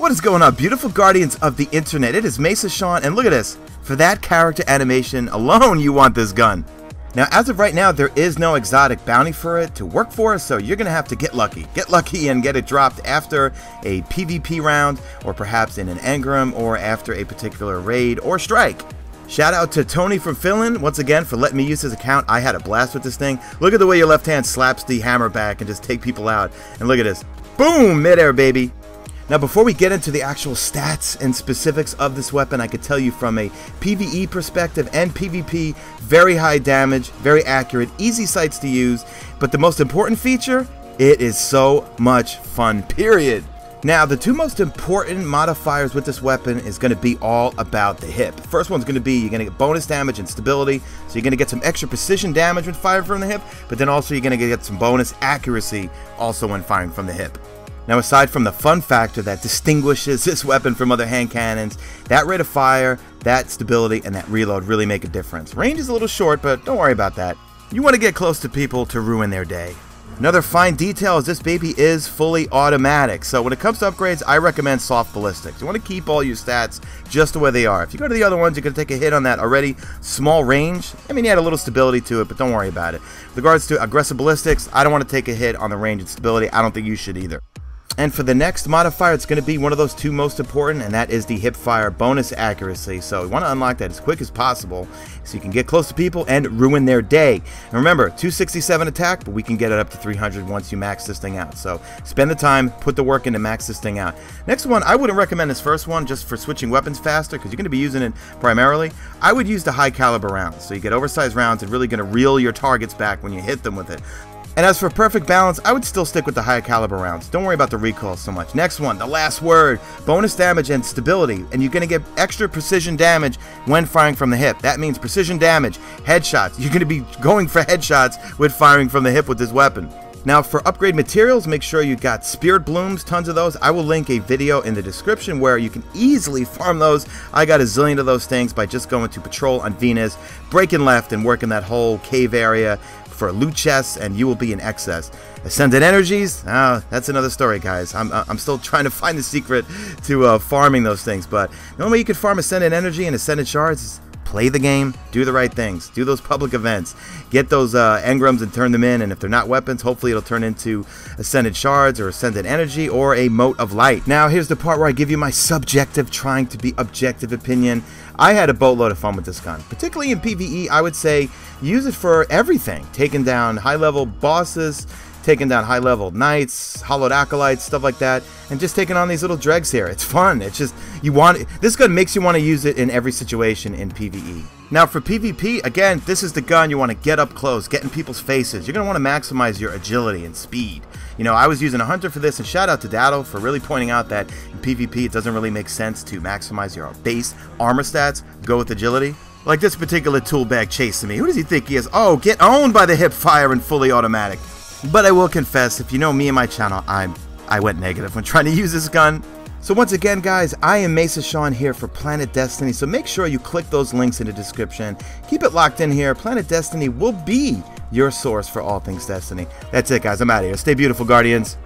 What is going on, beautiful guardians of the internet? It is Mesa Sean, and look at this. For that character animation alone, you want this gun. Now, as of right now, there is no exotic bounty for it to work for, so you're going to have to get lucky. Get lucky and get it dropped after a PvP round, or perhaps in an engram, or after a particular raid or strike. Shout out to Tony from Finland, once again, for letting me use his account. I had a blast with this thing. Look at the way your left hand slaps the hammer back and just take people out. And look at this. Boom! Midair, baby. Now, before we get into the actual stats and specifics of this weapon, I could tell you from a PvE perspective and PvP, very high damage, very accurate, easy sights to use, but the most important feature, it is so much fun, period. Now, the two most important modifiers with this weapon is going to be all about the hip. The first one's going to be you're going to get bonus damage and stability, so you're going to get some extra precision damage when firing from the hip, but then also you're going to get some bonus accuracy also when firing from the hip. Now, aside from the fun factor that distinguishes this weapon from other hand cannons, that rate of fire, that stability, and that reload really make a difference. Range is a little short, but don't worry about that. You want to get close to people to ruin their day. Another fine detail is this baby is fully automatic, so when it comes to upgrades, I recommend soft ballistics. You want to keep all your stats just the way they are. If you go to the other ones, you're going to take a hit on that already small range. I mean, you add a little stability to it, but don't worry about it. With regards to aggressive ballistics, I don't want to take a hit on the range and stability. I don't think you should either. And for the next modifier, it's going to be one of those two most important, and that is the hip fire bonus accuracy. So we want to unlock that as quick as possible so you can get close to people and ruin their day. And remember, 267 attack, but we can get it up to 300 once you max this thing out. So spend the time, put the work in to max this thing out. Next one, I wouldn't recommend this first one just for switching weapons faster because you're going to be using it primarily. I would use the high caliber rounds. So you get oversized rounds and really going to reel your targets back when you hit them with it. And as for perfect balance, I would still stick with the high caliber rounds. Don't worry about the recoil so much. Next one, the last word, bonus damage and stability. And you're going to get extra precision damage when firing from the hip. That means precision damage, headshots. You're going to be going for headshots with firing from the hip with this weapon. Now, for upgrade materials, make sure you got spirit blooms, tons of those. I will link a video in the description where you can easily farm those. I got a zillion of those things by just going to patrol on Venus, breaking left and working that whole cave area for loot chests, and you will be in excess. Ascended energies, that's another story, guys. I'm still trying to find the secret to farming those things, but the only way you can farm ascended energy and ascended shards is play the game, do the right things, do those public events, get those engrams and turn them in, and if they're not weapons, hopefully it'll turn into ascended shards or ascended energy or a mote of light. Now, here's the part where I give you my subjective, trying to be objective opinion. I had a boatload of fun with this gun, particularly in PvE. I would say use it for everything, taking down high-level bosses, taking down high-level knights, hollowed acolytes, stuff like that, and just taking on these little dregs here. It's fun. It's just, this gun makes you want to use it in every situation in PvE. Now, for PvP, again, this is the gun you want to get up close, get in people's faces. You're going to want to maximize your agility and speed. You know, I was using a hunter for this, and shout out to Daddle for really pointing out that in PvP, it doesn't really make sense to maximize your base armor stats, go with agility. Like this particular tool bag chasing me. Who does he think he is? Oh, get owned by the hip fire and fully automatic. But I will confess, if you know me and my channel, I went negative when trying to use this gun. So once again, guys, I am Mesa Sean here for PlanetDestiny, so make sure you click those links in the description. Keep it locked in here. PlanetDestiny will be your source for all things Destiny. That's it, guys. I'm out of here. Stay beautiful, Guardians.